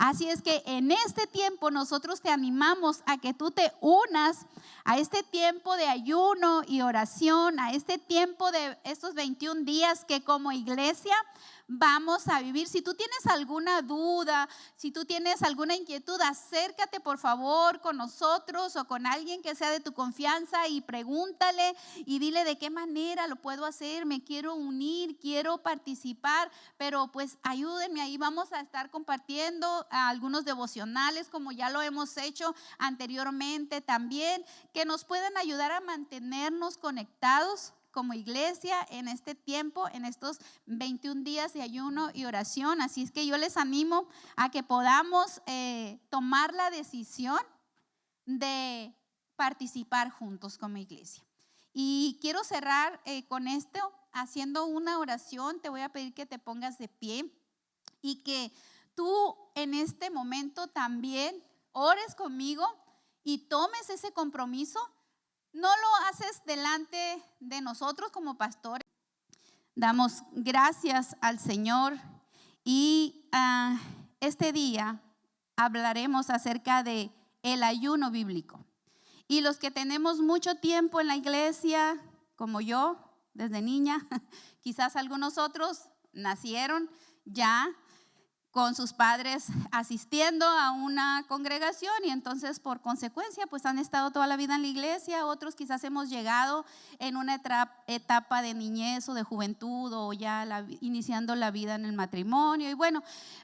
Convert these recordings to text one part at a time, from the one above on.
Así es que en este tiempo nosotros te animamos a que tú te unas a este tiempo de ayuno y oración, a este tiempo de estos 21 días que como iglesia vamos a vivir. Si tú tienes alguna duda, si tú tienes alguna inquietud, acércate por favor con nosotros o con alguien que sea de tu confianza y pregúntale y dile de qué manera lo puedo hacer, me quiero unir, quiero participar, pero pues ayúdenme, ahí vamos a estar compartiendo algunos devocionales como ya lo hemos hecho anteriormente también, que nos puedan ayudar a mantenernos conectados como iglesia en este tiempo, en estos 21 días de ayuno y oración. Así es que yo les animo a que podamos tomar la decisión de participar juntos como iglesia. Y quiero cerrar con esto, haciendo una oración. Te voy a pedir que te pongas de pie y que tú en este momento también ores conmigo y tomes ese compromiso. No lo haces delante de nosotros como pastores. Damos gracias al Señor y este día hablaremos acerca de el ayuno bíblico. Y los que tenemos mucho tiempo en la iglesia, como yo, desde niña, quizás algunos otros nacieron ya con sus padres asistiendo a una congregación y entonces por consecuencia pues han estado toda la vida en la iglesia. Otros quizás hemos llegado en una etapa de niñez o de juventud o ya iniciando la vida en el matrimonio. Y bueno,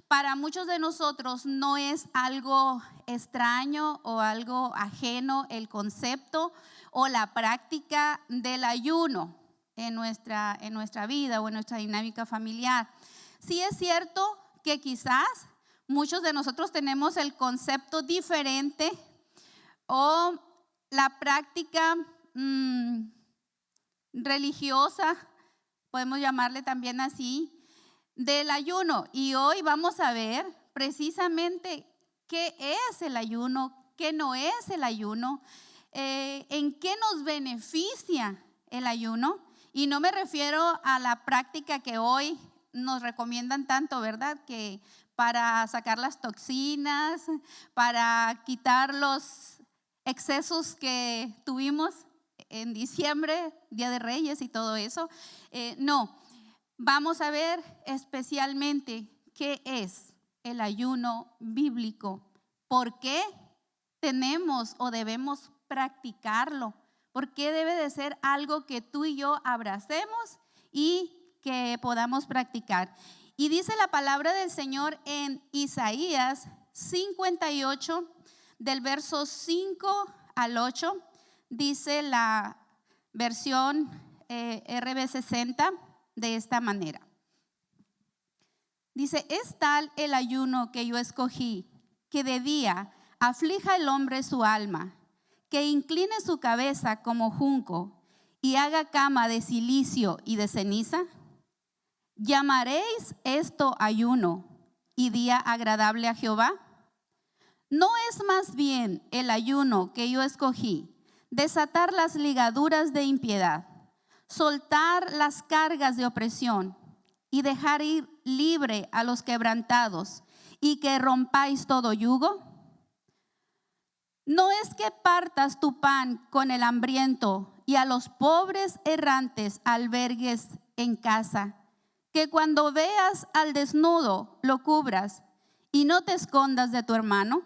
para muchos de nosotros no es algo extraño o algo ajeno el concepto o la práctica del ayuno en nuestra vida o en nuestra dinámica familiar. Sí es cierto que quizás muchos de nosotros tenemos el concepto diferente o la práctica religiosa, podemos llamarle también así, del ayuno. Y hoy vamos a ver precisamente qué es el ayuno, qué no es el ayuno, en qué nos beneficia el ayuno. Y no me refiero a la práctica que hoy nos recomiendan tanto, ¿verdad? Que para sacar las toxinas, para quitar los excesos que tuvimos en diciembre, Día de Reyes y todo eso. No, vamos a ver especialmente qué es el ayuno bíblico, por qué tenemos o debemos practicarlo, por qué debe de ser algo que tú y yo abracemos y que podamos practicar. Y dice la palabra del Señor en Isaías 58, del verso 5 al 8, dice la versión RB60 de esta manera. Dice: es tal el ayuno que yo escogí, que de día aflija el hombre su alma, que incline su cabeza como junco y haga cama de cilicio y de ceniza. ¿Llamaréis esto ayuno y día agradable a Jehová? ¿No es más bien el ayuno que yo escogí, desatar las ligaduras de impiedad, soltar las cargas de opresión y dejar ir libre a los quebrantados, y que rompáis todo yugo? ¿No es que partas tu pan con el hambriento y a los pobres errantes albergues en casa? Que cuando veas al desnudo lo cubras y no te escondas de tu hermano.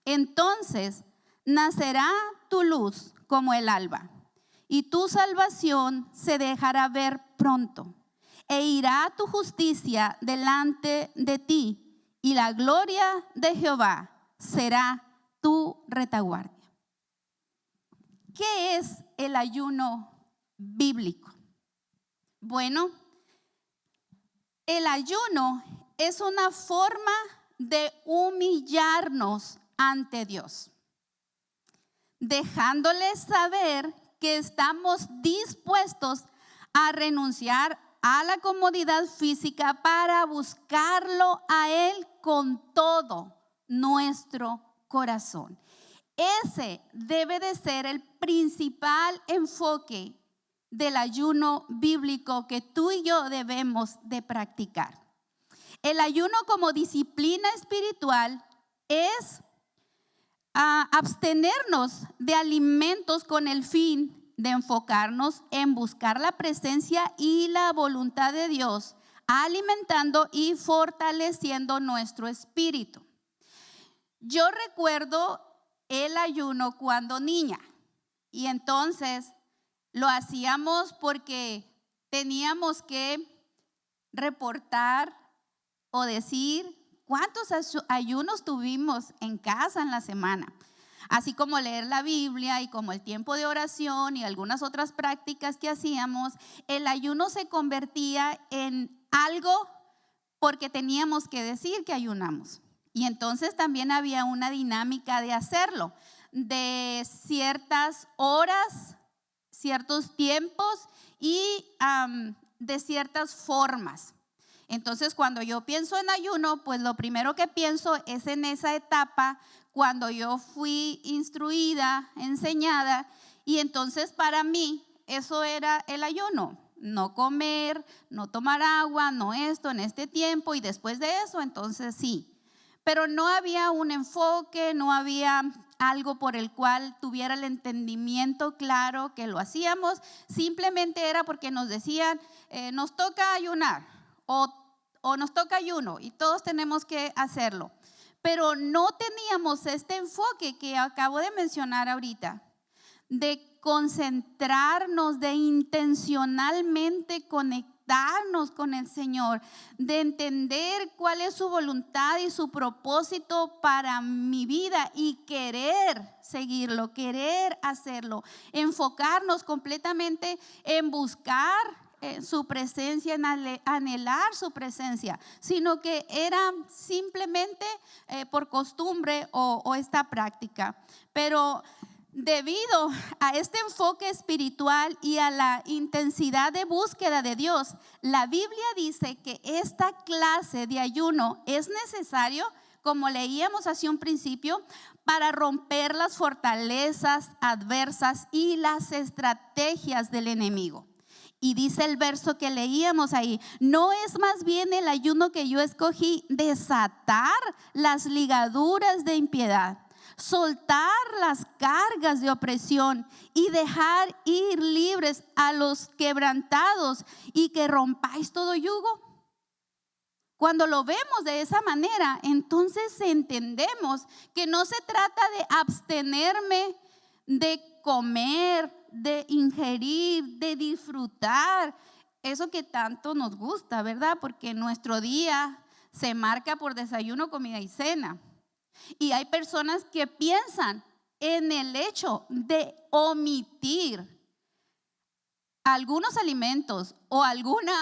Entonces nacerá tu luz como el alba, y tu salvación se dejará ver pronto, e irá tu justicia delante de ti, y la gloria de Jehová será tu retaguardia. ¿Qué es el ayuno bíblico? Bueno, el ayuno es una forma de humillarnos ante Dios, dejándoles saber que estamos dispuestos a renunciar a la comodidad física para buscarlo a Él con todo nuestro corazón. Ese debe de ser el principal enfoque del ayuno bíblico que tú y yo debemos de practicar. El ayuno como disciplina espiritual es abstenernos de alimentos con el fin de enfocarnos en buscar la presencia y la voluntad de Dios, alimentando y fortaleciendo nuestro espíritu. Yo recuerdo el ayuno cuando niña, y entonces lo hacíamos porque teníamos que reportar o decir cuántos ayunos tuvimos en casa en la semana, así como leer la Biblia y como el tiempo de oración y algunas otras prácticas que hacíamos. El ayuno se convertía en algo porque teníamos que decir que ayunamos. Y entonces también había una dinámica de hacerlo, de ciertas horas, ciertos tiempos y de ciertas formas. Entonces, cuando yo pienso en ayuno, pues lo primero que pienso es en esa etapa cuando yo fui instruida, enseñada, y entonces para mí eso era el ayuno. No comer, no tomar agua, no esto en este tiempo, y después de eso, entonces sí. Pero no había un enfoque, no había algo por el cual tuviera el entendimiento claro que lo hacíamos. Simplemente era porque nos decían, nos toca ayunar o nos toca ayuno y todos tenemos que hacerlo. Pero no teníamos este enfoque que acabo de mencionar ahorita, de concentrarnos, de intencionalmente conectarnos con el Señor, de entender cuál es su voluntad y su propósito para mi vida y querer seguirlo, querer hacerlo, enfocarnos completamente en buscar su presencia, en anhelar su presencia, sino que era simplemente por costumbre o esta práctica. Pero debido a este enfoque espiritual y a la intensidad de búsqueda de Dios, la Biblia dice que esta clase de ayuno es necesario, como leíamos hace un principio, para romper las fortalezas adversas y las estrategias del enemigo. Y dice el verso que leíamos ahí, no es más bien el ayuno que yo escogí desatar las ligaduras de impiedad, soltar las cargas de opresión y dejar ir libres a los quebrantados y que rompáis todo yugo. Cuando lo vemos de esa manera, entonces entendemos que no se trata de abstenerme de comer, de ingerir, de disfrutar eso que tanto nos gusta, ¿verdad? Porque nuestro día se marca por desayuno, comida y cena. Y hay personas que piensan en el hecho de omitir algunos alimentos o alguna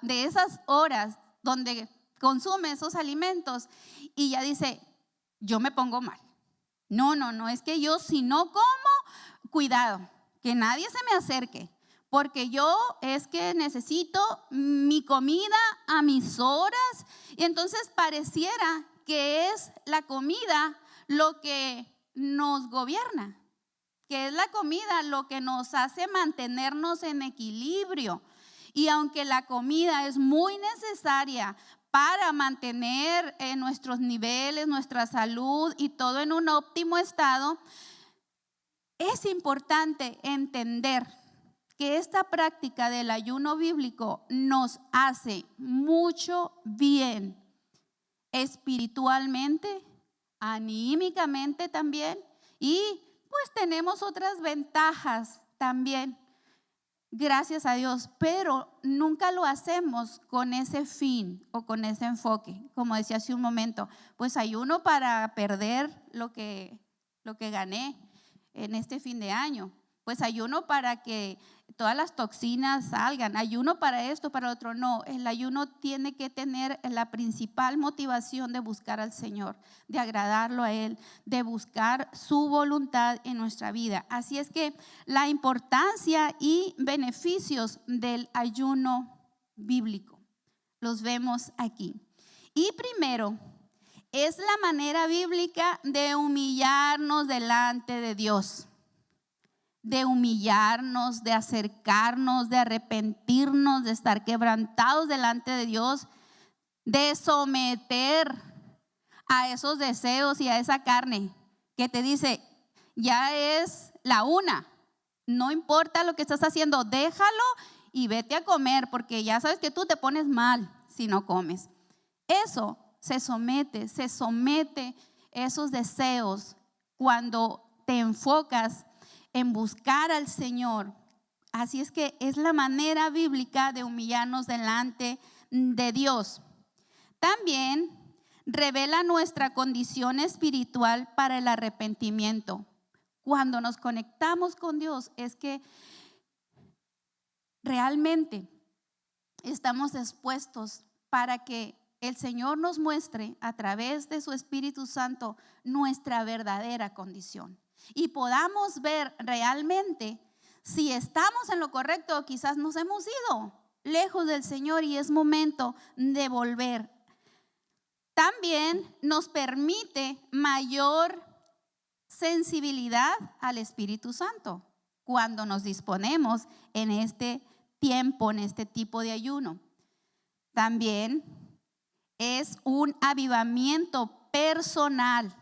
de esas horas donde consume esos alimentos y ya dice, yo me pongo mal. No, es que yo si no como, cuidado, que nadie se me acerque, porque yo es que necesito mi comida a mis horas. Y entonces pareciera que es la comida lo que nos gobierna, que es la comida lo que nos hace mantenernos en equilibrio. Y aunque la comida es muy necesaria para mantener nuestros niveles, nuestra salud y todo en un óptimo estado, es importante entender que esta práctica del ayuno bíblico nos hace mucho bien espiritualmente, anímicamente también, y pues tenemos otras ventajas también, gracias a Dios, pero nunca lo hacemos con ese fin o con ese enfoque. Como decía hace un momento, pues ayuno para perder lo que gané en este fin de año, pues ayuno para que todas las toxinas salgan, ayuno para esto, para otro. No, el ayuno tiene que tener la principal motivación de buscar al Señor, de agradarlo a Él, de buscar su voluntad en nuestra vida. Así es que la importancia y beneficios del ayuno bíblico los vemos aquí. Y primero, es la manera bíblica de humillarnos delante de Dios, de humillarnos, de acercarnos, de arrepentirnos, de estar quebrantados delante de Dios, de someter a esos deseos y a esa carne que te dice, ya es la una, no importa lo que estás haciendo, déjalo y vete a comer, porque ya sabes que tú te pones mal si no comes. Eso se somete esos deseos cuando te enfocas en buscar al Señor. Así es que es la manera bíblica de humillarnos delante de Dios. También revela nuestra condición espiritual para el arrepentimiento. Cuando nos conectamos con Dios es que realmente estamos expuestos para que el Señor nos muestre a través de su Espíritu Santo nuestra verdadera condición y podamos ver realmente si estamos en lo correcto o quizás nos hemos ido lejos del Señor y es momento de volver. También nos permite mayor sensibilidad al Espíritu Santo cuando nos disponemos en este tiempo, en este tipo de ayuno. También es un avivamiento personal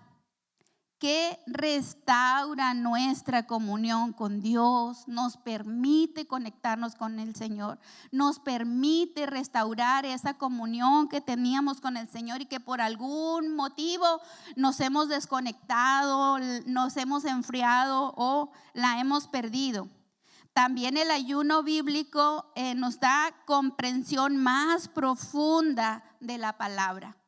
que restaura nuestra comunión con Dios, nos permite conectarnos con el Señor, nos permite restaurar esa comunión que teníamos con el Señor y que por algún motivo nos hemos desconectado, nos hemos enfriado o la hemos perdido. También el ayuno bíblico nos da comprensión más profunda de la palabra.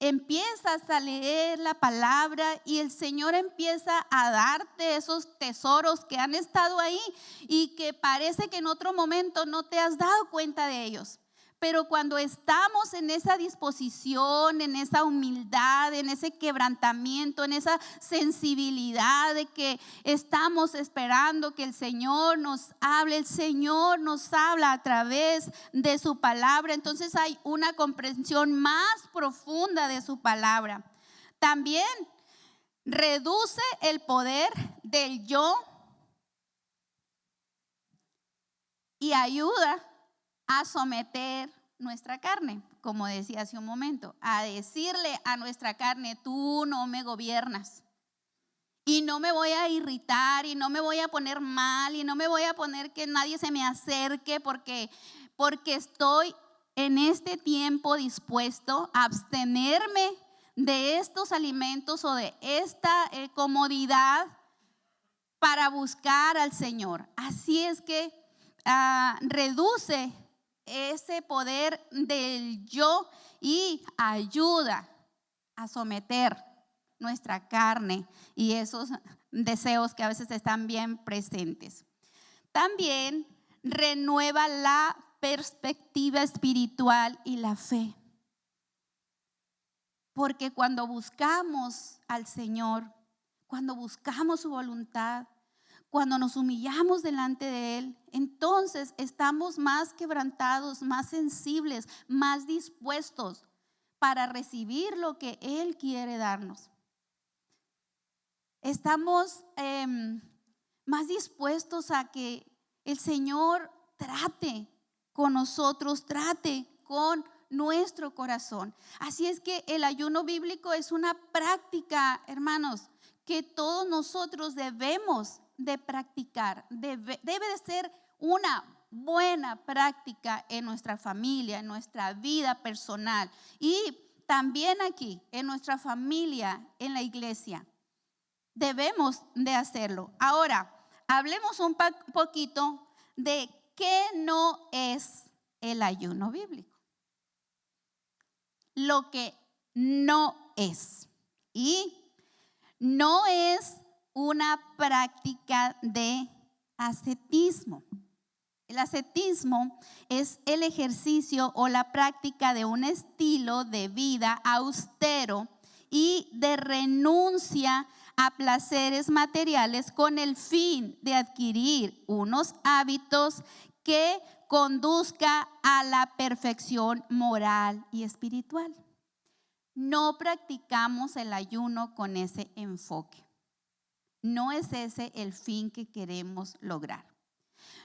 Empiezas a leer la palabra y el Señor empieza a darte esos tesoros que han estado ahí y que parece que en otro momento no te has dado cuenta de ellos. Pero cuando estamos en esa disposición, en esa humildad, en ese quebrantamiento, en esa sensibilidad de que estamos esperando que el Señor nos hable, el Señor nos habla a través de su palabra, entonces hay una comprensión más profunda de su palabra. También reduce el poder del yo y ayuda a someter nuestra carne, como decía hace un momento, a decirle a nuestra carne, tú no me gobiernas y no me voy a irritar y no me voy a poner mal y no me voy a poner que nadie se me acerque porque estoy en este tiempo dispuesto a abstenerme de estos alimentos o de esta comodidad para buscar al Señor. Así es que reduce ese poder del yo y ayuda a someter nuestra carne y esos deseos que a veces están bien presentes. También renueva la perspectiva espiritual y la fe. Porque cuando buscamos al Señor, cuando buscamos su voluntad, cuando nos humillamos delante de Él, entonces estamos más quebrantados, más sensibles, más dispuestos para recibir lo que Él quiere darnos. Estamos más dispuestos a que el Señor trate con nosotros, trate con nuestro corazón. Así es que el ayuno bíblico es una práctica, hermanos, que todos nosotros debemos de practicar. Debe de ser una buena práctica en nuestra familia, en nuestra vida personal y también aquí en nuestra familia, en la iglesia. Debemos de hacerlo. Ahora, hablemos un poquito de qué no es el ayuno bíblico. Lo que no es. Y no es una práctica de ascetismo. El ascetismo es el ejercicio o la práctica de un estilo de vida austero y de renuncia a placeres materiales con el fin de adquirir unos hábitos que conduzca a la perfección moral y espiritual. No practicamos el ayuno con ese enfoque. No es ese el fin que queremos lograr.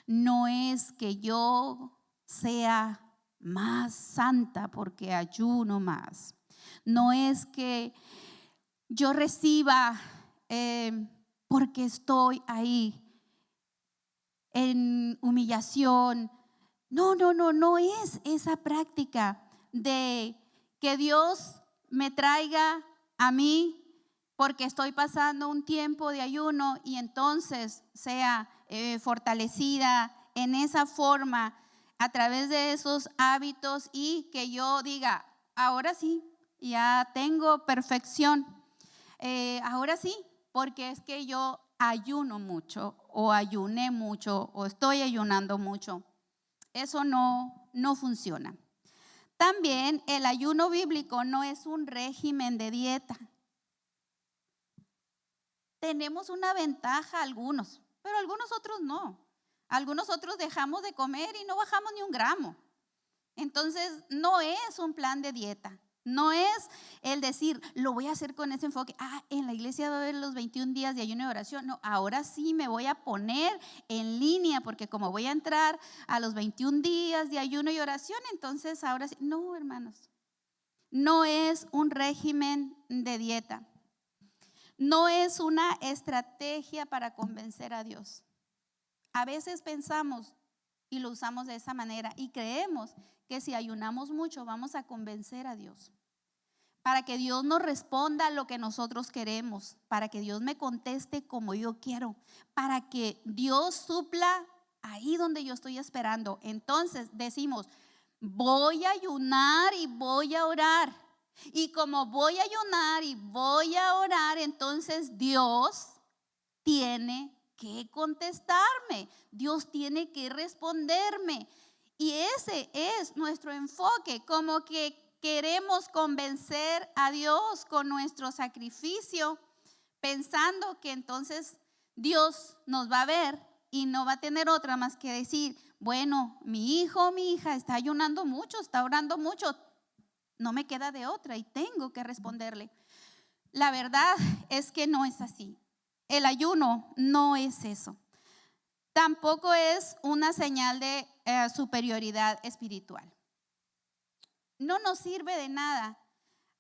No es que yo sea más santa porque ayuno más. No es que yo reciba porque estoy ahí en humillación. No es esa práctica de que Dios me traiga a mí porque estoy pasando un tiempo de ayuno y entonces sea fortalecida en esa forma a través de esos hábitos y que yo diga, ahora sí, ya tengo perfección, ahora sí, porque es que yo ayuno mucho o ayuné mucho o estoy ayunando mucho. Eso no funciona. También el ayuno bíblico no es un régimen de dieta. Tenemos una ventaja algunos, pero algunos otros no. Algunos otros dejamos de comer y no bajamos ni un gramo. Entonces no es un plan de dieta. No es el decir, lo voy a hacer con ese enfoque. En la iglesia va a haber los 21 días de ayuno y oración. No, ahora sí me voy a poner en línea porque como voy a entrar a los 21 días de ayuno y oración, entonces ahora sí. No, hermanos, no es un régimen de dieta. No es una estrategia para convencer a Dios. A veces pensamos y lo usamos de esa manera y creemos que si ayunamos mucho vamos a convencer a Dios, para que Dios nos responda lo que nosotros queremos, para que Dios me conteste como yo quiero, para que Dios supla ahí donde yo estoy esperando. Entonces decimos, voy a ayunar y voy a orar, y como voy a ayunar y voy a orar, entonces Dios tiene que contestarme, Dios tiene que responderme. Y ese es nuestro enfoque, como que queremos convencer a Dios con nuestro sacrificio, pensando que entonces Dios nos va a ver y no va a tener otra más que decir, bueno, mi hijo o mi hija está ayunando mucho, está orando mucho, no me queda de otra y tengo que responderle. La verdad es que no es así. El ayuno no es eso. Tampoco es una señal de superioridad espiritual. No nos sirve de nada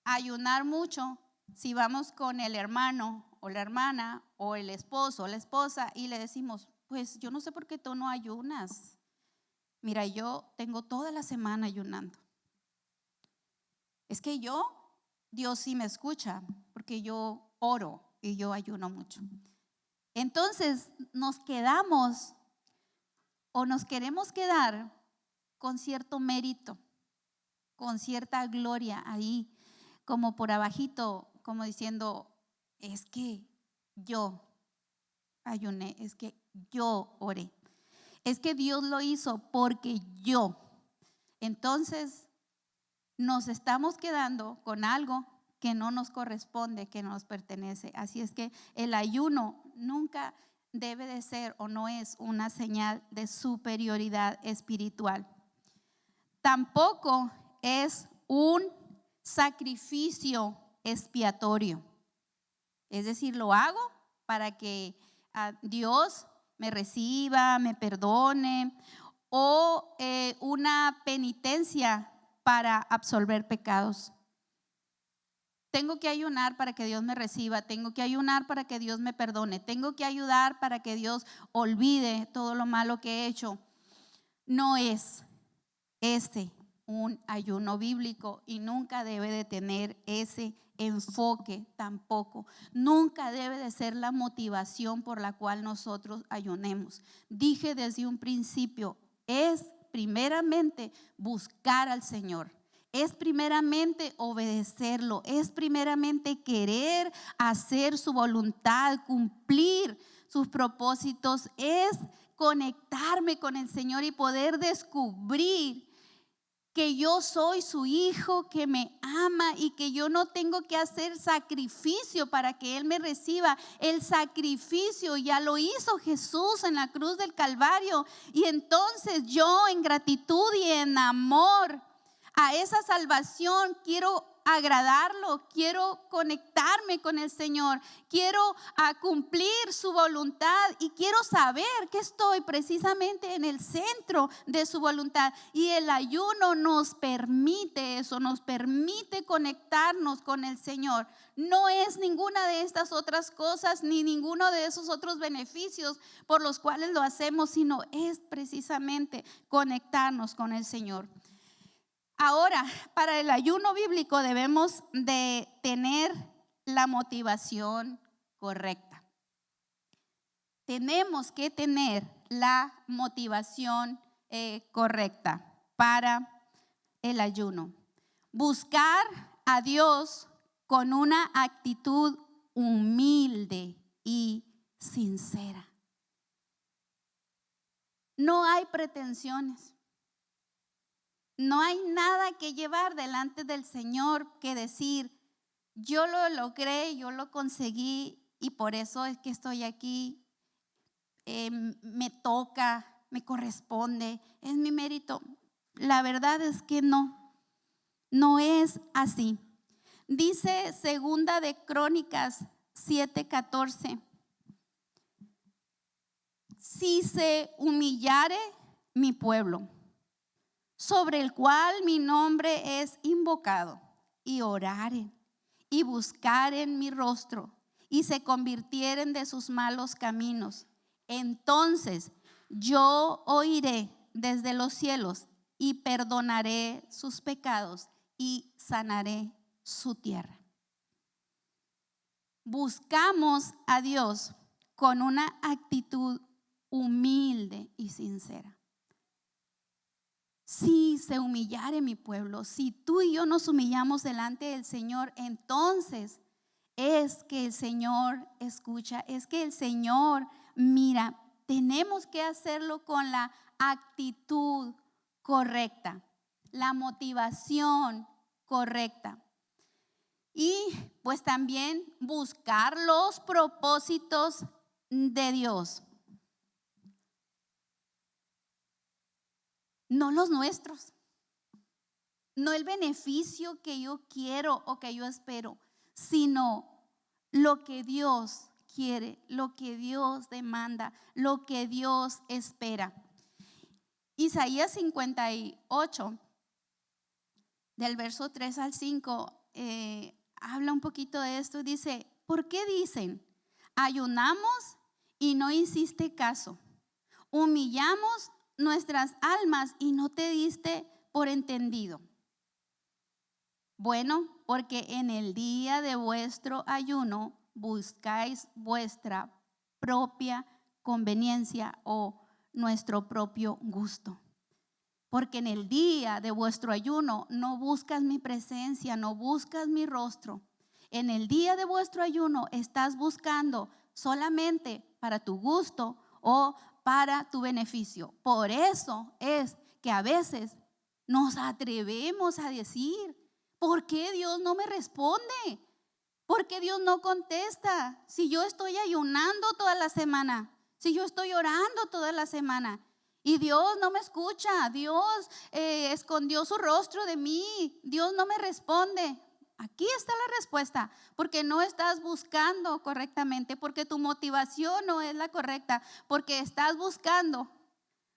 ayunar mucho si vamos con el hermano o la hermana o el esposo o la esposa y le decimos, pues yo no sé por qué tú no ayunas. Mira, yo tengo toda la semana ayunando. Es que Dios sí me escucha porque yo oro y yo ayuno mucho. Entonces nos quedamos o nos queremos quedar con cierto mérito, con cierta gloria ahí, como por abajito, como diciendo, es que yo ayuné, es que yo oré, es que Dios lo hizo porque yo. Entonces nos estamos quedando con algo que no nos corresponde, que no nos pertenece. Así es que el ayuno nunca debe de ser o no es una señal de superioridad espiritual. Tampoco es un sacrificio expiatorio. Es decir, lo hago para que Dios me reciba, me perdone, o una penitencia para absolver pecados. Tengo que ayunar para que Dios me reciba, tengo que ayunar para que Dios me perdone, tengo que ayudar para que Dios olvide todo lo malo que he hecho. No es un ayuno bíblico y nunca debe de tener ese enfoque tampoco. Nunca debe de ser la motivación por la cual nosotros ayunemos. Dije desde un principio, es primeramente buscar al Señor. Es primeramente obedecerlo, es primeramente querer hacer su voluntad, cumplir sus propósitos, es conectarme con el Señor y poder descubrir que yo soy su hijo, que me ama y que yo no tengo que hacer sacrificio para que Él me reciba. El sacrificio ya lo hizo Jesús en la cruz del Calvario, y entonces yo en gratitud y en amor a esa salvación quiero agradarlo, quiero conectarme con el Señor, quiero cumplir su voluntad y quiero saber que estoy precisamente en el centro de su voluntad. Y el ayuno nos permite eso, nos permite conectarnos con el Señor. No es ninguna de estas otras cosas ni ninguno de esos otros beneficios por los cuales lo hacemos, sino es precisamente conectarnos con el Señor. Ahora, para el ayuno bíblico debemos de tener la motivación correcta. Tenemos que tener la motivación correcta para el ayuno. Buscar a Dios con una actitud humilde y sincera. No hay pretensiones. No hay nada que llevar delante del Señor que decir, yo lo logré, yo lo conseguí y por eso es que estoy aquí, me toca, me corresponde, es mi mérito. La verdad es que no es así. Dice Segunda de Crónicas 7:14, si se humillare mi pueblo, sobre el cual mi nombre es invocado, y oraren y buscaren mi rostro y se convirtieren de sus malos caminos, entonces yo oiré desde los cielos y perdonaré sus pecados y sanaré su tierra. Buscamos a Dios con una actitud humilde y sincera. Si se humillare mi pueblo, si tú y yo nos humillamos delante del Señor, entonces es que el Señor escucha, es que el Señor mira. Tenemos que hacerlo con la actitud correcta, la motivación correcta. Y pues también buscar los propósitos de Dios. No los nuestros, no el beneficio que yo quiero o que yo espero, sino lo que Dios quiere, lo que Dios demanda, lo que Dios espera. Isaías 58, del verso 3 al 5, habla un poquito de esto. Dice, ¿por qué dicen, ayunamos y no hiciste caso? Humillamos nuestras almas y no te diste por entendido. Bueno, porque en el día de vuestro ayuno buscáis vuestra propia conveniencia o nuestro propio gusto. Porque en el día de vuestro ayuno no buscas mi presencia, no buscas mi rostro. En el día de vuestro ayuno estás buscando solamente para tu gusto o para tu beneficio. Por eso es que a veces nos atrevemos a decir, ¿por qué Dios no me responde? ¿Por qué Dios no contesta? Si yo estoy ayunando toda la semana, si yo estoy orando toda la semana y Dios no me escucha, Dios escondió su rostro de mí, Dios no me responde. Aquí está la respuesta, porque no estás buscando correctamente, porque tu motivación no es la correcta, porque estás buscando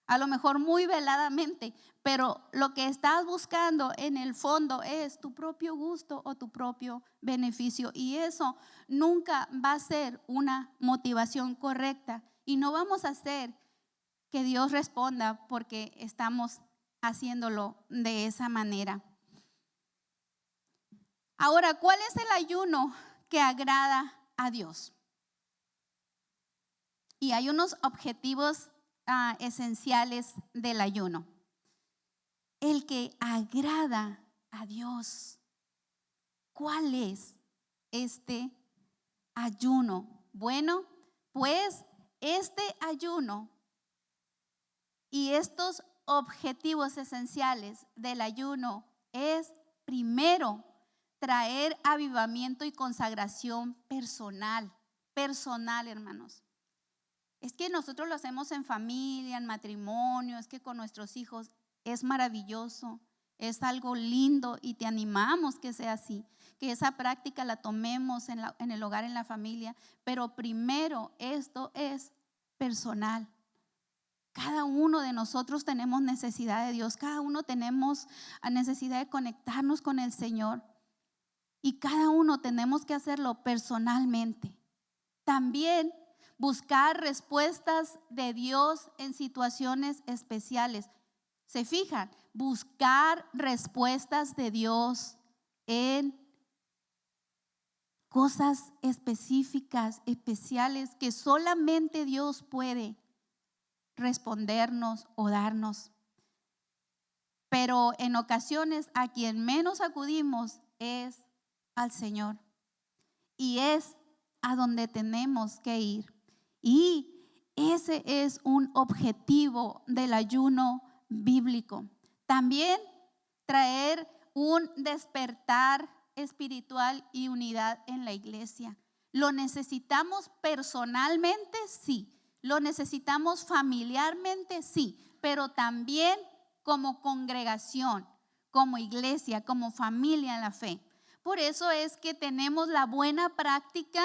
a lo mejor muy veladamente, pero lo que estás buscando en el fondo es tu propio gusto o tu propio beneficio, y eso nunca va a ser una motivación correcta y no vamos a hacer que Dios responda porque estamos haciéndolo de esa manera. Ahora, ¿cuál es el ayuno que agrada a Dios? Y hay unos objetivos esenciales del ayuno. El que agrada a Dios. ¿Cuál es este ayuno? Bueno, pues este ayuno y estos objetivos esenciales del ayuno es, primero, traer avivamiento y consagración personal, hermanos. Es que nosotros lo hacemos en familia, en matrimonio, es que con nuestros hijos es maravilloso, Es algo lindo y te animamos que sea así, que esa práctica la tomemos en el hogar, en la familia. Pero primero, esto es personal. Cada uno de nosotros tenemos necesidad de Dios, cada uno tenemos necesidad de conectarnos con el Señor y cada uno tenemos que hacerlo personalmente. También buscar respuestas de Dios en situaciones especiales. ¿Se fijan? Buscar respuestas de Dios en cosas específicas, especiales, que solamente Dios puede respondernos o darnos. Pero en ocasiones a quien menos acudimos es al Señor. Y es a donde tenemos que ir. Y ese es un objetivo del ayuno bíblico. También traer un despertar espiritual y unidad en la iglesia. ¿Lo necesitamos personalmente? Sí. ¿Lo necesitamos familiarmente? Sí. Pero también como congregación, como iglesia, como familia en la fe. Por eso es que tenemos la buena práctica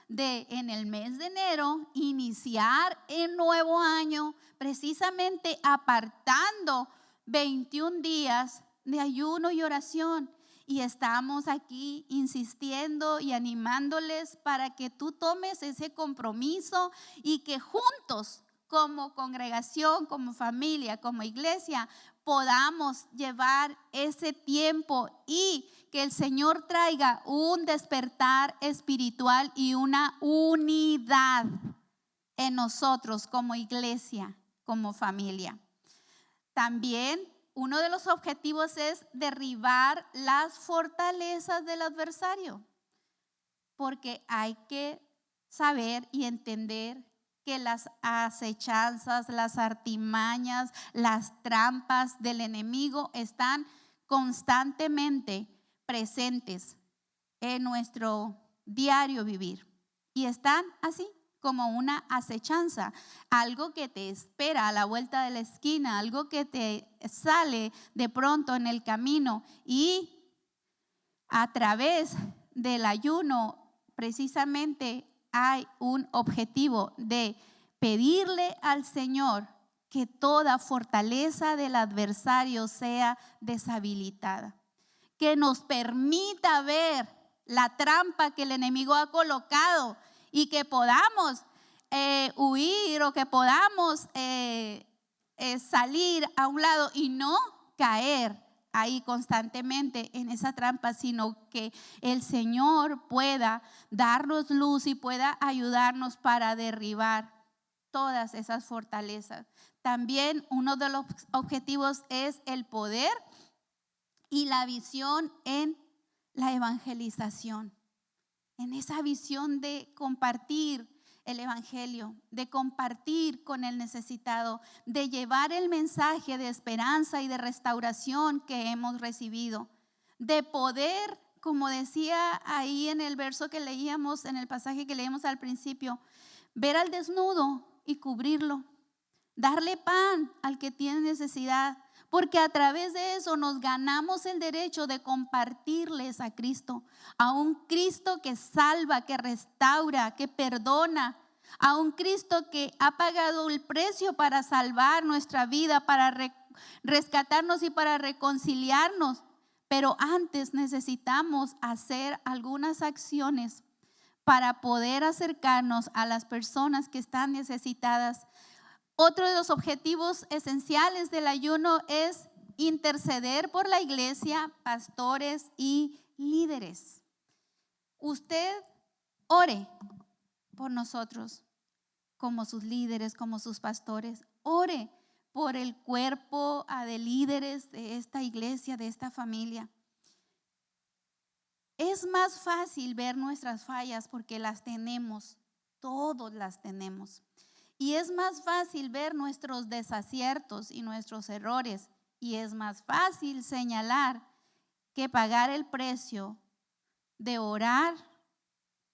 de en el mes de enero iniciar el nuevo año precisamente apartando 21 días de ayuno y oración. Y estamos aquí insistiendo y animándoles para que tú tomes ese compromiso y que juntos como congregación, como familia, como iglesia, podamos llevar ese tiempo y que el Señor traiga un despertar espiritual y una unidad en nosotros como iglesia, como familia. También uno de los objetivos es derribar las fortalezas del adversario, porque hay que saber y entender que las acechanzas, las artimañas, las trampas del enemigo están constantemente presentes en nuestro diario vivir y están así como una acechanza, algo que te espera a la vuelta de la esquina, algo que te sale de pronto en el camino. Y a través del ayuno precisamente hay un objetivo de pedirle al Señor que toda fortaleza del adversario sea deshabilitada, que nos permita ver la trampa que el enemigo ha colocado y que podamos huir o que podamos salir a un lado y no caer ahí constantemente en esa trampa, sino que el Señor pueda darnos luz y pueda ayudarnos para derribar todas esas fortalezas. También uno de los objetivos es el poder y la visión en la evangelización, en esa visión de compartir el evangelio, de compartir con el necesitado, de llevar el mensaje de esperanza y de restauración que hemos recibido, de poder, como decía ahí en el verso que leíamos, en el pasaje que leímos al principio, ver al desnudo y cubrirlo, darle pan al que tiene necesidad, porque a través de eso nos ganamos el derecho de compartirles a Cristo, a un Cristo que salva, que restaura, que perdona, a un Cristo que ha pagado el precio para salvar nuestra vida, para rescatarnos y para reconciliarnos. Pero antes necesitamos hacer algunas acciones para poder acercarnos a las personas que están necesitadas. Otro de los objetivos esenciales del ayuno es interceder por la iglesia, pastores y líderes. Usted ore por nosotros, como sus líderes, como sus pastores. Ore por el cuerpo de líderes de esta iglesia, de esta familia. Es más fácil ver nuestras fallas porque las tenemos, todos las tenemos. Y es más fácil ver nuestros desaciertos y nuestros errores. Y es más fácil señalar que pagar el precio de orar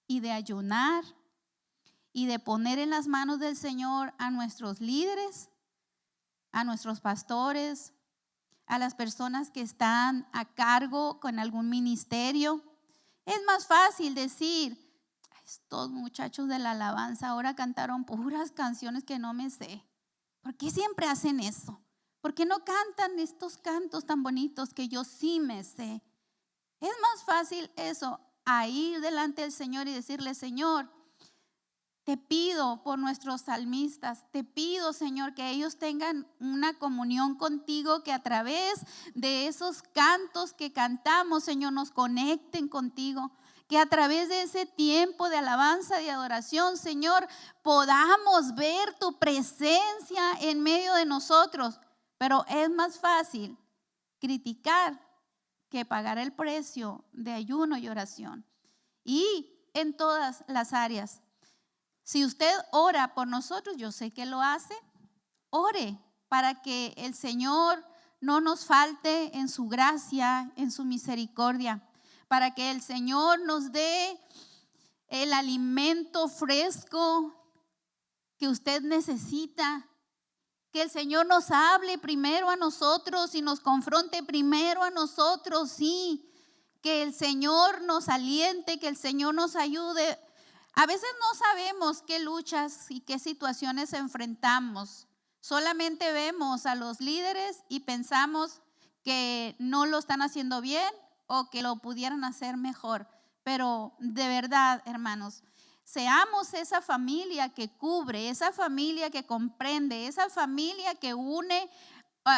y de ayunar y de poner en las manos del Señor a nuestros líderes, a nuestros pastores, a las personas que están a cargo con algún ministerio. Es más fácil decir, estos muchachos de la alabanza ahora cantaron puras canciones que no me sé. ¿Por qué siempre hacen eso? ¿Por qué no cantan estos cantos tan bonitos que yo sí me sé? Es más fácil eso, a ir delante del Señor y decirle, Señor, te pido por nuestros salmistas, te pido, Señor, que ellos tengan una comunión contigo, que a través de esos cantos que cantamos, Señor, nos conecten contigo. Que a través de ese tiempo de alabanza y adoración, Señor, podamos ver tu presencia en medio de nosotros. Pero es más fácil criticar que pagar el precio de ayuno y oración. Y en todas las áreas. Si usted ora por nosotros, yo sé que lo hace, ore para que el Señor no nos falte en su gracia, en su misericordia, para que el Señor nos dé el alimento fresco que usted necesita, que el Señor nos hable primero a nosotros y nos confronte primero a nosotros, sí, que el Señor nos aliente, que el Señor nos ayude. A veces no sabemos qué luchas y qué situaciones enfrentamos. Solamente vemos a los líderes y pensamos que no lo están haciendo bien o que lo pudieran hacer mejor. Pero de verdad, hermanos, seamos esa familia que cubre, esa familia que comprende, esa familia que une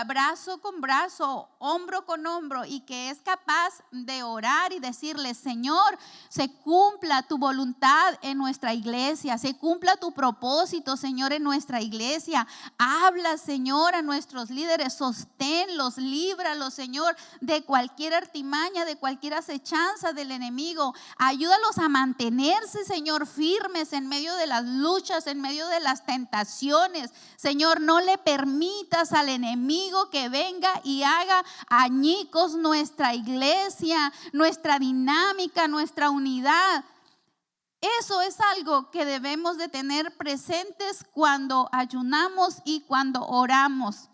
brazo con brazo, hombro con hombro, y que es capaz de orar y decirle, Señor, se cumpla tu voluntad en nuestra iglesia, se cumpla tu propósito, Señor, en nuestra iglesia. Habla, Señor, a nuestros líderes, sosténlos, líbralos, Señor, de cualquier artimaña, de cualquier acechanza del enemigo. Ayúdalos a mantenerse, Señor, firmes en medio de las luchas, en medio de las tentaciones. Señor, no le permitas al enemigo que venga y haga añicos nuestra iglesia, nuestra dinámica, nuestra unidad. Eso es algo que debemos de tener presentes cuando ayunamos y cuando oramos.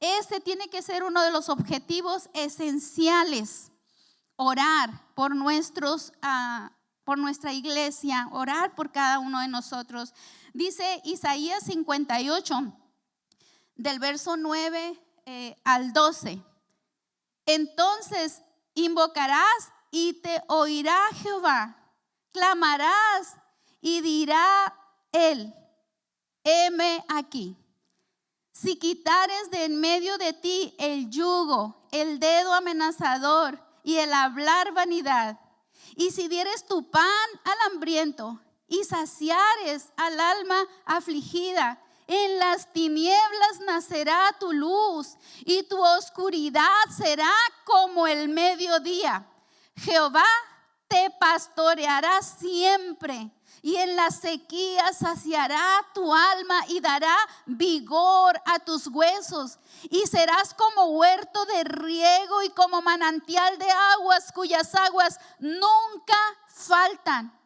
Ese tiene que ser uno de los objetivos esenciales. Orar por nuestra iglesia, orar por cada uno de nosotros. Dice Isaías 58, del verso 9 al 12. Entonces invocarás y te oirá Jehová. Clamarás y dirá él, heme aquí. Si quitares de en medio de ti el yugo, el dedo amenazador y el hablar vanidad, y si dieres tu pan al hambriento y saciares al alma afligida, en las tinieblas nacerá tu luz y tu oscuridad será como el mediodía. Jehová te pastoreará siempre y en la sequía saciará tu alma y dará vigor a tus huesos. Y serás como huerto de riego y como manantial de aguas cuyas aguas nunca faltan.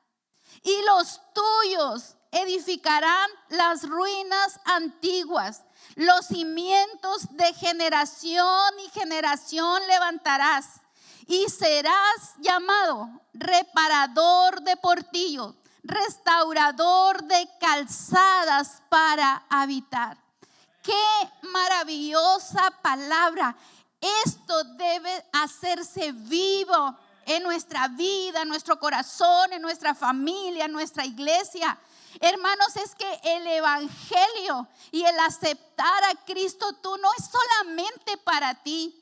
Y los tuyos edificarán las ruinas antiguas, los cimientos de generación y generación levantarás, y serás llamado reparador de portillos, restaurador de calzadas para habitar. Qué maravillosa palabra. Esto debe hacerse vivo en nuestra vida, en nuestro corazón, en nuestra familia, en nuestra iglesia. Hermanos, es que el evangelio y el aceptar a Cristo tú no es solamente para ti,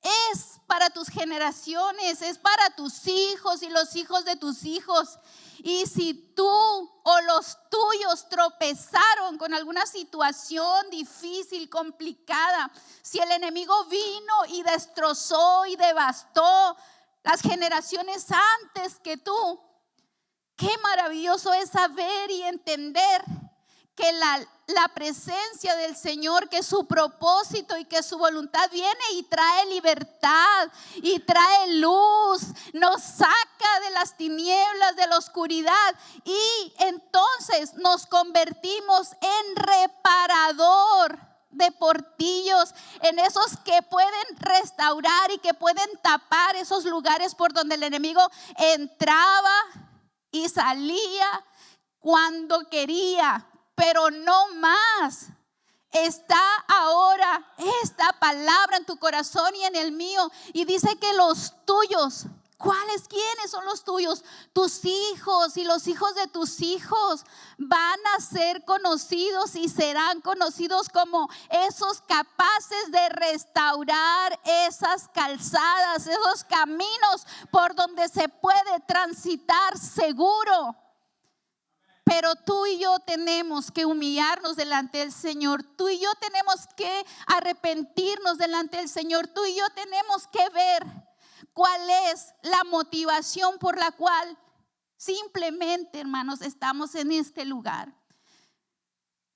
es para tus generaciones, es para tus hijos y los hijos de tus hijos. Y si tú o los tuyos tropezaron con alguna situación difícil, complicada, si el enemigo vino y destrozó y devastó las generaciones antes que tú, qué maravilloso es saber y entender que la presencia del Señor, que su propósito y que su voluntad viene y trae libertad y trae luz, nos saca de las tinieblas, de la oscuridad, y entonces nos convertimos en reparador de portillos, en esos que pueden restaurar y que pueden tapar esos lugares por donde el enemigo entraba y salía cuando quería, pero no más. Está ahora esta palabra en tu corazón y en el mío, y dice que los tuyos, ¿cuáles? ¿Quiénes son los tuyos? Tus hijos y los hijos de tus hijos van a ser conocidos y serán conocidos como esos capaces de restaurar esas calzadas, esos caminos por donde se puede transitar seguro. Pero tú y yo tenemos que humillarnos delante del Señor. Tú y yo tenemos que arrepentirnos delante del Señor. Tú y yo tenemos que ver cuál es la motivación por la cual simplemente, hermanos, estamos en este lugar.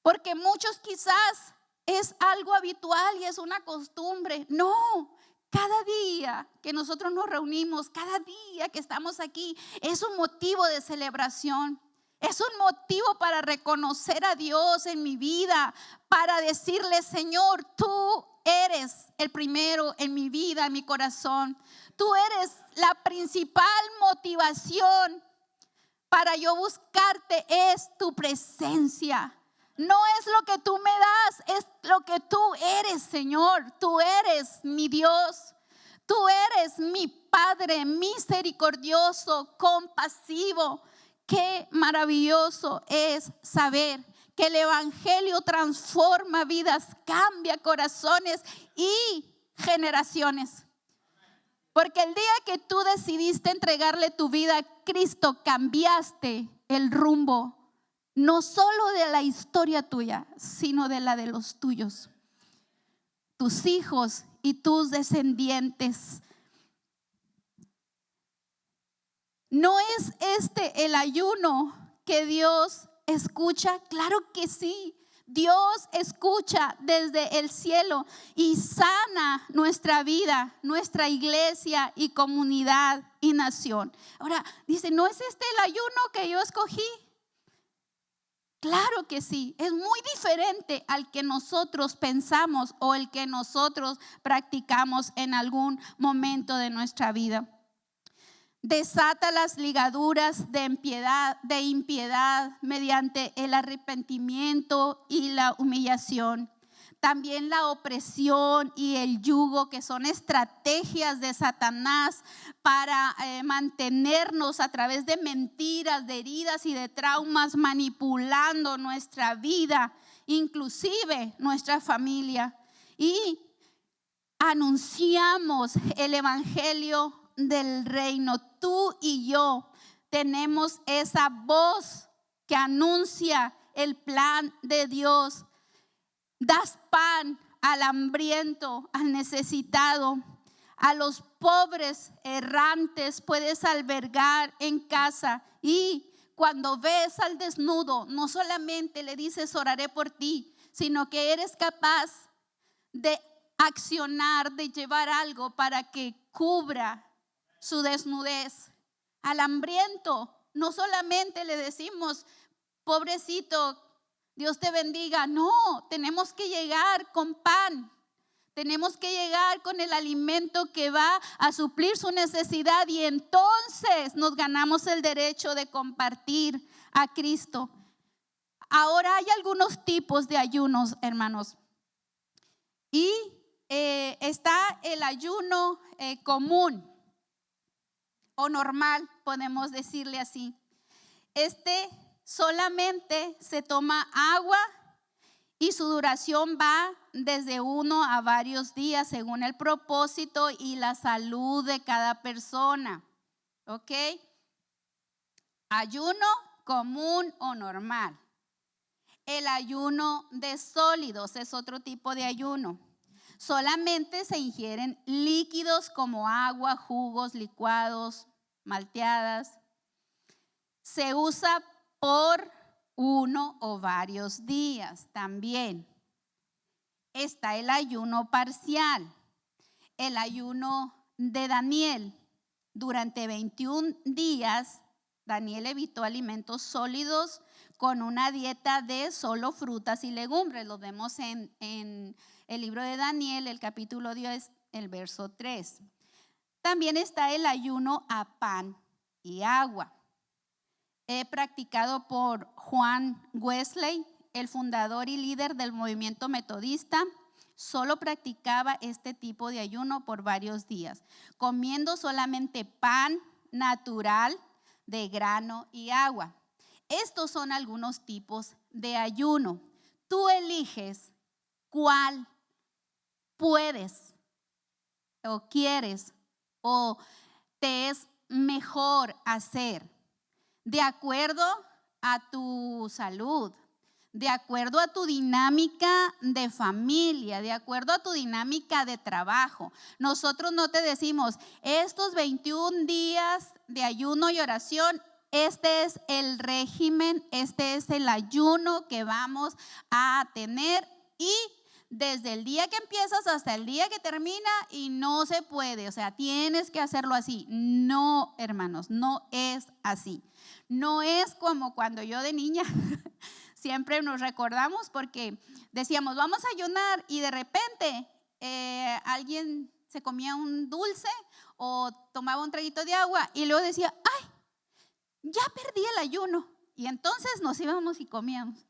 Porque muchos quizás es algo habitual y es una costumbre. No, cada día que nosotros nos reunimos, cada día que estamos aquí, es un motivo de celebración. Es un motivo para reconocer a Dios en mi vida, para decirle: Señor, tú eres el primero en mi vida, en mi corazón. Tú eres la principal motivación para yo buscarte, es tu presencia. No es lo que tú me das, es lo que tú eres, Señor. Tú eres mi Dios. Tú eres mi Padre misericordioso, compasivo. Qué maravilloso es saber que el evangelio transforma vidas, cambia corazones y generaciones. Porque el día que tú decidiste entregarle tu vida a Cristo, cambiaste el rumbo, no solo de la historia tuya, sino de la de los tuyos, tus hijos y tus descendientes. ¿No es este el ayuno que Dios escucha? Claro que sí. Dios escucha desde el cielo y sana nuestra vida, nuestra iglesia y comunidad y nación. Ahora dice, ¿no es este el ayuno que yo escogí? Claro que sí. Es muy diferente al que nosotros pensamos o el que nosotros practicamos en algún momento de nuestra vida. Desata las ligaduras de impiedad mediante el arrepentimiento y la humillación. También la opresión y el yugo, que son estrategias de Satanás para mantenernos a través de mentiras, de heridas y de traumas, manipulando nuestra vida, inclusive nuestra familia. Y anunciamos el evangelio del reino. Tú y yo tenemos esa voz que anuncia el plan de Dios. Das pan al hambriento, al necesitado, a los pobres errantes puedes albergar en casa. Y cuando ves al desnudo, no solamente le dices oraré por ti, sino que eres capaz de accionar, de llevar algo para que cubra su desnudez. Al hambriento no solamente le decimos pobrecito, Dios te bendiga. No, tenemos que llegar con pan. Tenemos que llegar con el alimento que va a suplir su necesidad, y entonces nos ganamos el derecho de compartir a Cristo. Ahora hay algunos tipos de ayunos, hermanos. Y está el ayuno común o normal, podemos decirle así. Este solamente se toma agua y su duración va desde 1 a varios días según el propósito y la salud de cada persona. ¿Ok? Ayuno común o normal. El ayuno de sólidos es otro tipo de ayuno. Solamente se ingieren líquidos como agua, jugos, licuados, malteadas. Se usa por 1 o varios días también. Está el ayuno parcial, el ayuno de Daniel. Durante 21 días, Daniel evitó alimentos sólidos con una dieta de solo frutas y legumbres. Lo vemos en el libro de Daniel, el capítulo 10, el verso 3. También está el ayuno a pan y agua, practicado por Juan Wesley, el fundador y líder del movimiento metodista. Solo practicaba este tipo de ayuno por varios días, comiendo solamente pan natural de grano y agua. Estos son algunos tipos de ayuno. Tú eliges cuál puedes o quieres o te es mejor hacer de acuerdo a tu salud, de acuerdo a tu dinámica de familia, de acuerdo a tu dinámica de trabajo. Nosotros no te decimos, estos 21 días de ayuno y oración, este es el régimen, este es el ayuno que vamos a tener, y desde el día que empiezas hasta el día que termina, y no se puede, o sea, tienes que hacerlo así. No, hermanos, no es así. No es como cuando yo de niña siempre nos recordamos, porque decíamos, vamos a ayunar, y de repente alguien se comía un dulce o tomaba un traguito de agua y luego decía, ay, ya perdí el ayuno. Y entonces nos íbamos y comíamos.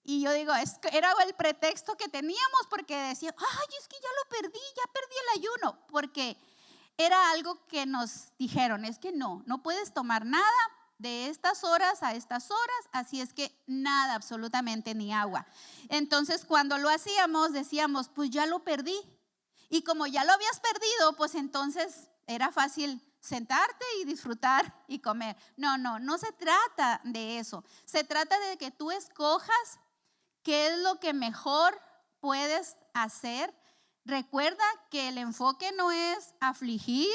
Y yo digo, era el pretexto que teníamos, porque decía, ay, es que ya lo perdí, ya perdí el ayuno, porque era algo que nos dijeron, es que no puedes tomar nada de estas horas a estas horas, así es que nada, absolutamente ni agua. Entonces cuando lo hacíamos decíamos, pues ya lo perdí, y como ya lo habías perdido, pues entonces era fácil sentarte y disfrutar y comer. No se trata de eso. Se trata de que tú escojas qué es lo que mejor puedes hacer. Recuerda que el enfoque no es afligir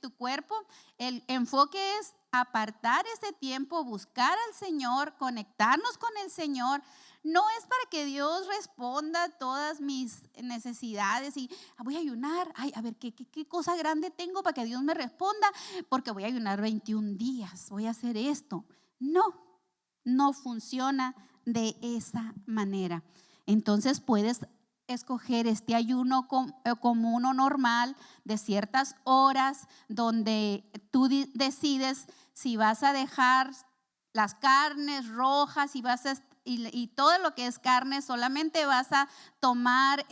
tu cuerpo, el enfoque es apartar ese tiempo, buscar al Señor, conectarnos con el Señor. No es para que Dios responda todas mis necesidades y voy a ayunar, ay, a ver qué cosa grande tengo para que Dios me responda, porque voy a ayunar 21 días, voy a hacer esto. No funciona de esa manera. Entonces puedes escoger este ayuno como uno normal de ciertas horas, donde tú decides si vas a dejar las carnes rojas y todo lo que es carne, solamente vas a tomar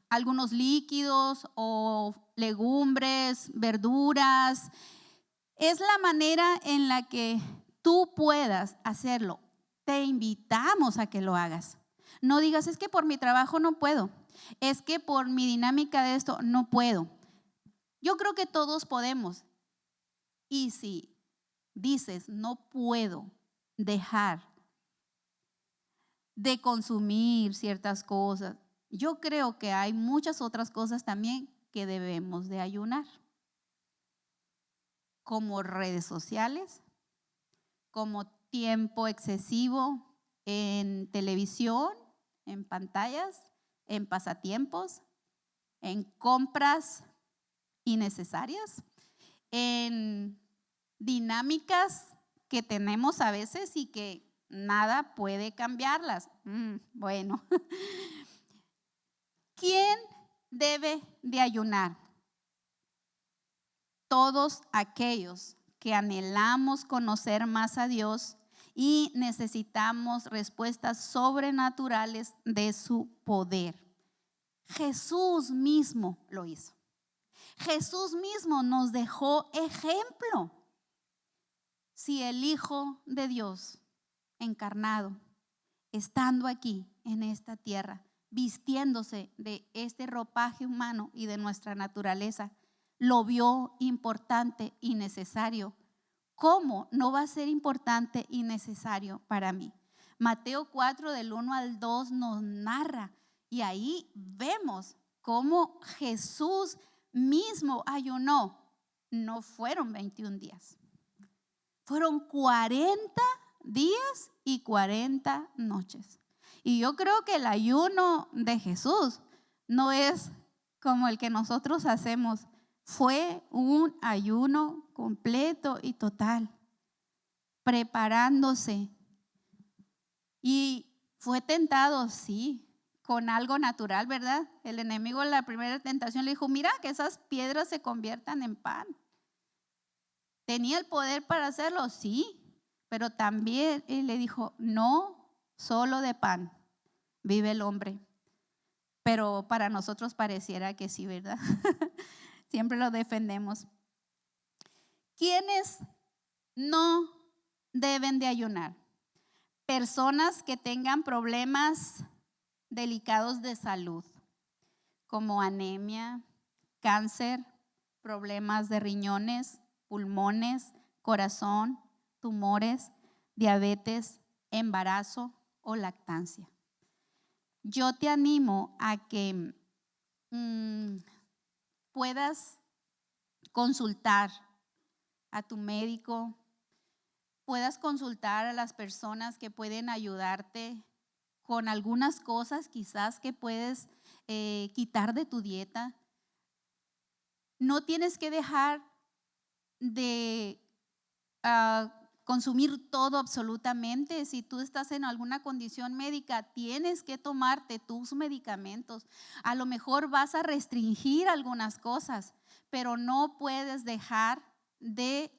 algunos líquidos o legumbres, verduras. Es la manera en la que tú puedas hacerlo. Te invitamos a que lo hagas. No digas, es que por mi trabajo no puedo, es que por mi dinámica de esto no puedo. Yo creo que todos podemos. Y si dices, no puedo dejar de consumir ciertas cosas, yo creo que hay muchas otras cosas también que debemos de ayunar, como redes sociales, como tiempo excesivo en televisión, en pantallas, en pasatiempos, en compras innecesarias, en dinámicas que tenemos a veces y que nada puede cambiarlas. Bueno, ¿quién debe de ayunar? Todos aquellos que anhelamos conocer más a Dios y necesitamos respuestas sobrenaturales de su poder. Jesús mismo lo hizo. Jesús mismo nos dejó ejemplo. Si el Hijo de Dios encarnado, estando aquí en esta tierra, vistiéndose de este ropaje humano y de nuestra naturaleza, lo vio importante y necesario, ¿cómo no va a ser importante y necesario para mí? Mateo 4 del 1 al 2 nos narra, y ahí vemos cómo Jesús mismo ayunó. No fueron 21 días, fueron 40 días y 40 noches. Y yo creo que el ayuno de Jesús no es como el que nosotros hacemos. Fue un ayuno completo y total, preparándose Y fue tentado, sí, con algo natural, ¿verdad? El enemigo en la primera tentación le dijo, mira que esas piedras se conviertan en pan. ¿Tenía el poder para hacerlo? Sí, pero también él le dijo, no solo de pan vive el hombre. Pero para nosotros pareciera que sí, ¿verdad? Siempre lo defendemos. ¿Quiénes no deben de ayunar? Personas que tengan problemas delicados de salud, como anemia, cáncer, problemas de riñones, pulmones, corazón, tumores, diabetes, embarazo o lactancia. Yo te animo a que puedas consultar a tu médico, puedas consultar a las personas que pueden ayudarte con algunas cosas quizás que puedes quitar de tu dieta. No tienes que dejar de consumir todo absolutamente. Si tú estás en alguna condición médica, tienes que tomarte tus medicamentos. A lo mejor vas a restringir algunas cosas, pero no puedes dejar de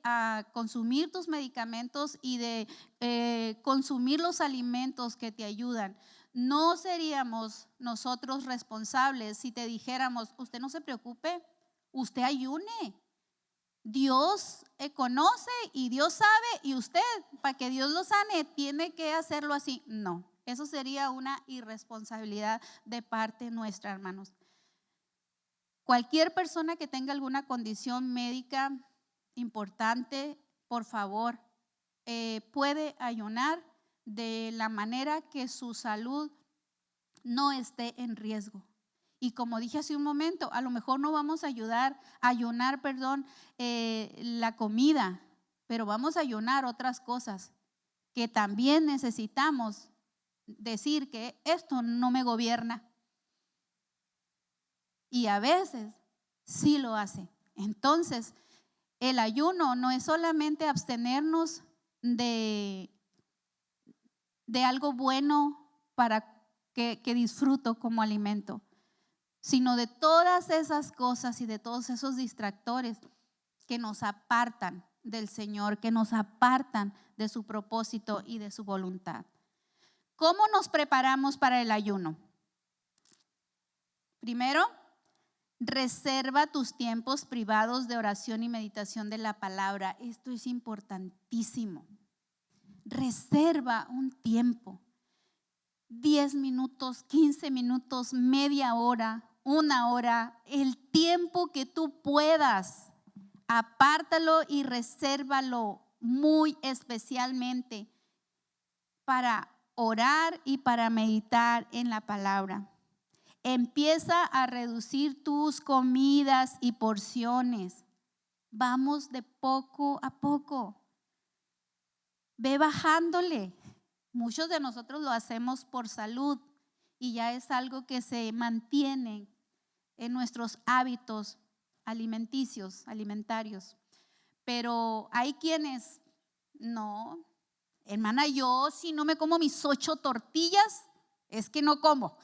consumir tus medicamentos y de consumir los alimentos que te ayudan. No seríamos nosotros responsables si te dijéramos, usted no se preocupe, usted ayune. Dios conoce y Dios sabe, y usted, para que Dios lo sane, tiene que hacerlo así. No, eso sería una irresponsabilidad de parte nuestra, hermanos. Cualquier persona que tenga alguna condición médica importante, por favor, puede ayunar de la manera que su salud no esté en riesgo. Y como dije hace un momento, a lo mejor no vamos a ayunar la comida, pero vamos a ayunar otras cosas que también necesitamos decir que esto no me gobierna. Y a veces sí lo hace. Entonces, el ayuno no es solamente abstenernos de algo bueno para que disfruto como alimento, sino de todas esas cosas y de todos esos distractores que nos apartan del Señor, que nos apartan de su propósito y de su voluntad. ¿Cómo nos preparamos para el ayuno? Primero, reserva tus tiempos privados de oración y meditación de la palabra. Esto es importantísimo. Reserva un tiempo, 10 minutos, 15 minutos, media hora, 1 hora, el tiempo que tú puedas. Apártalo y resérvalo muy especialmente para orar y para meditar en la palabra. Empieza a reducir tus comidas y porciones. Vamos de poco a poco. Ve bajándole. Muchos de nosotros lo hacemos por salud y ya es algo que se mantiene en nuestros hábitos alimentarios. Pero hay quienes, no, hermana, yo si no me como mis 8 tortillas, es que no como.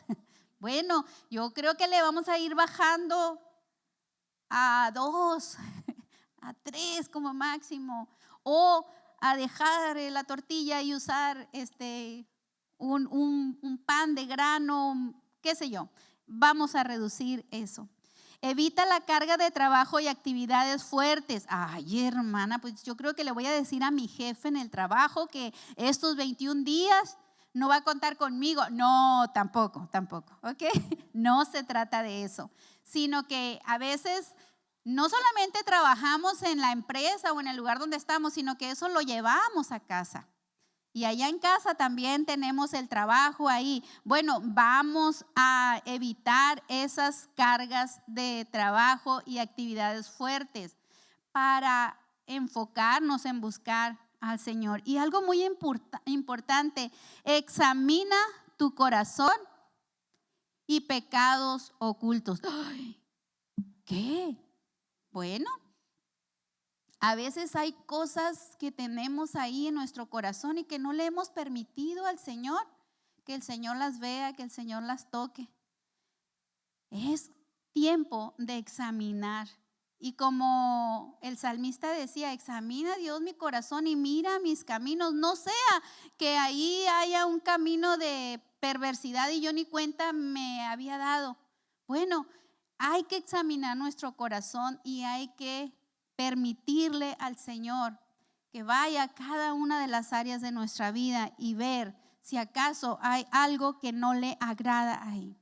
Bueno, yo creo que le vamos a ir bajando a 2, a 3 como máximo, o a dejar la tortilla y usar un pan de grano, qué sé yo. Vamos a reducir eso. Evita la carga de trabajo y actividades fuertes. Ay, hermana, pues yo creo que le voy a decir a mi jefe en el trabajo que estos 21 días no va a contar conmigo. No, tampoco, ¿ok? No se trata de eso, sino que a veces no solamente trabajamos en la empresa o en el lugar donde estamos, sino que eso lo llevamos a casa. Y allá en casa también tenemos el trabajo ahí. Bueno, vamos a evitar esas cargas de trabajo y actividades fuertes para enfocarnos en buscar al Señor. Y algo muy importante, examina tu corazón y pecados ocultos. ¡Ay! ¿Qué? Bueno, A veces hay cosas que tenemos ahí en nuestro corazón y que no le hemos permitido al Señor, que el Señor las vea, que el Señor las toque. Es tiempo de examinar. Y como el salmista decía, examina Dios mi corazón y mira mis caminos. No sea que ahí haya un camino de perversidad y yo ni cuenta me había dado. Bueno, hay que examinar nuestro corazón y hay que permitirle al Señor que vaya a cada una de las áreas de nuestra vida y ver si acaso hay algo que no le agrada ahí.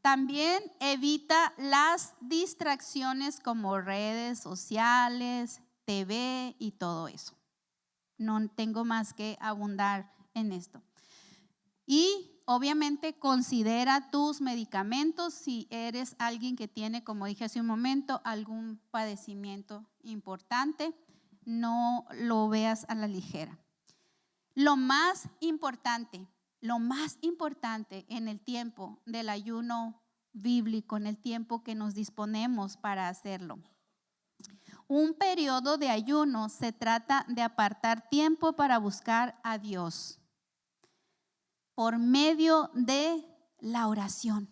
También evita las distracciones como redes sociales, TV y todo eso. No tengo más que abundar en esto. Y obviamente considera tus medicamentos si eres alguien que tiene, como dije hace un momento, algún padecimiento importante. No lo veas a la ligera. Lo más importante en el tiempo del ayuno bíblico, en el tiempo que nos disponemos para hacerlo. Un periodo de ayuno se trata de apartar tiempo para buscar a Dios por medio de la oración.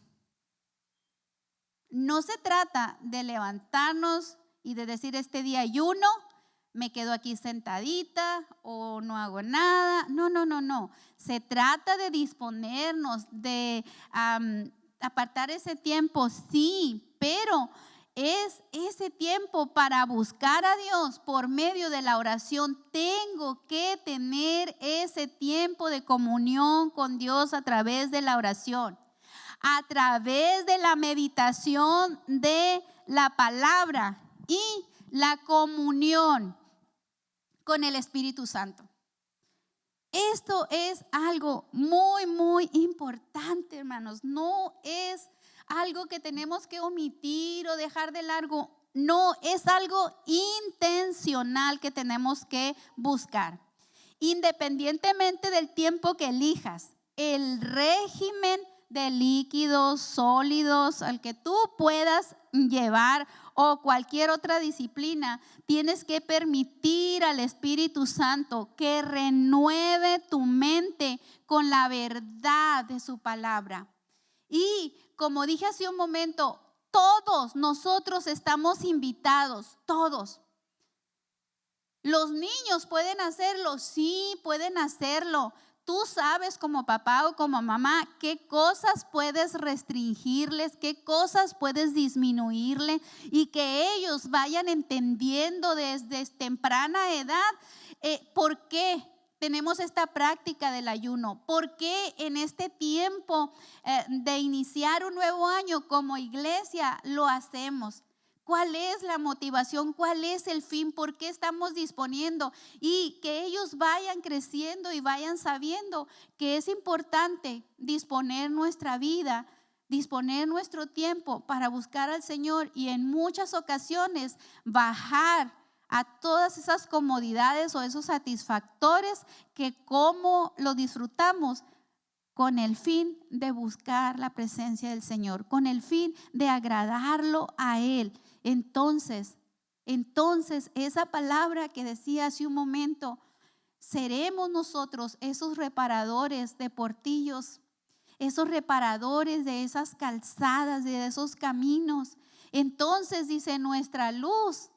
No se trata de levantarnos y de decir este día ayuno, me quedo aquí sentadita o no hago nada. No. Se trata de disponernos, de apartar ese tiempo, sí, pero es ese tiempo para buscar a Dios por medio de la oración. Tengo que tener ese tiempo de comunión con Dios a través de la oración, a través de la meditación de la palabra y la comunión con el Espíritu Santo. Esto es algo muy, muy importante, hermanos. No es algo que tenemos que omitir o dejar de largo. No, es algo intencional que tenemos que buscar. Independientemente del tiempo que elijas, el régimen de líquidos, sólidos, al que tú puedas llevar o cualquier otra disciplina, tienes que permitir al Espíritu Santo que renueve tu mente con la verdad de su palabra. Y como dije hace un momento, todos nosotros estamos invitados, todos. Los niños pueden hacerlo, sí, pueden hacerlo. Tú sabes como papá o como mamá qué cosas puedes restringirles, qué cosas puedes disminuirle y que ellos vayan entendiendo desde temprana edad por qué tenemos esta práctica del ayuno, por qué en este tiempo de iniciar un nuevo año como iglesia lo hacemos. ¿Cuál es la motivación? ¿Cuál es el fin? ¿Por qué estamos disponiendo? Y que ellos vayan creciendo y vayan sabiendo que es importante disponer nuestra vida, disponer nuestro tiempo para buscar al Señor y en muchas ocasiones bajar a todas esas comodidades o esos satisfactores que como lo disfrutamos con el fin de buscar la presencia del Señor, con el fin de agradarlo a Él. Entonces, esa palabra que decía hace un momento, seremos nosotros esos reparadores de portillos, esos reparadores de esas calzadas, de esos caminos. Entonces dice, nuestra luz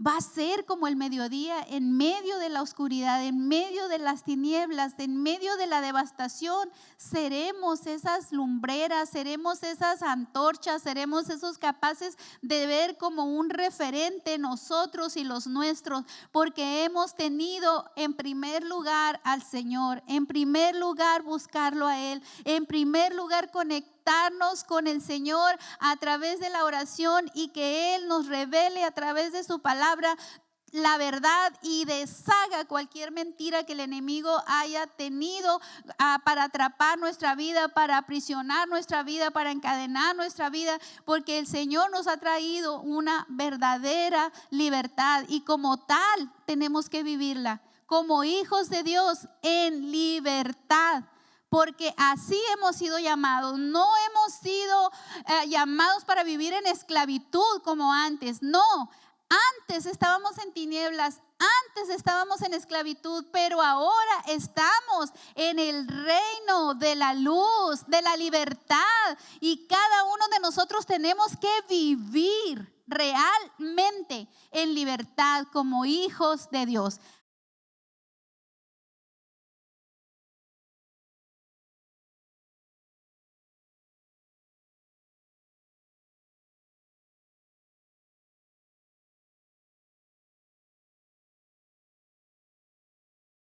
va a ser como el mediodía en medio de la oscuridad, en medio de las tinieblas, en medio de la devastación. Seremos esas lumbreras, seremos esas antorchas, seremos esos capaces de ver como un referente nosotros y los nuestros, porque hemos tenido en primer lugar al Señor, en primer lugar buscarlo a Él, en primer lugar conectarnos con el Señor a través de la oración y que Él nos revele a través de su palabra la verdad y deshaga cualquier mentira que el enemigo haya tenido para atrapar nuestra vida, para aprisionar nuestra vida, para encadenar nuestra vida, porque el Señor nos ha traído una verdadera libertad y como tal tenemos que vivirla como hijos de Dios en libertad. Porque así hemos sido llamados. No hemos sido llamados para vivir en esclavitud como antes. No, Antes estábamos en tinieblas, antes estábamos en esclavitud, pero ahora estamos en el reino de la luz, de la libertad. Y cada uno de nosotros tenemos que vivir realmente en libertad como hijos de Dios.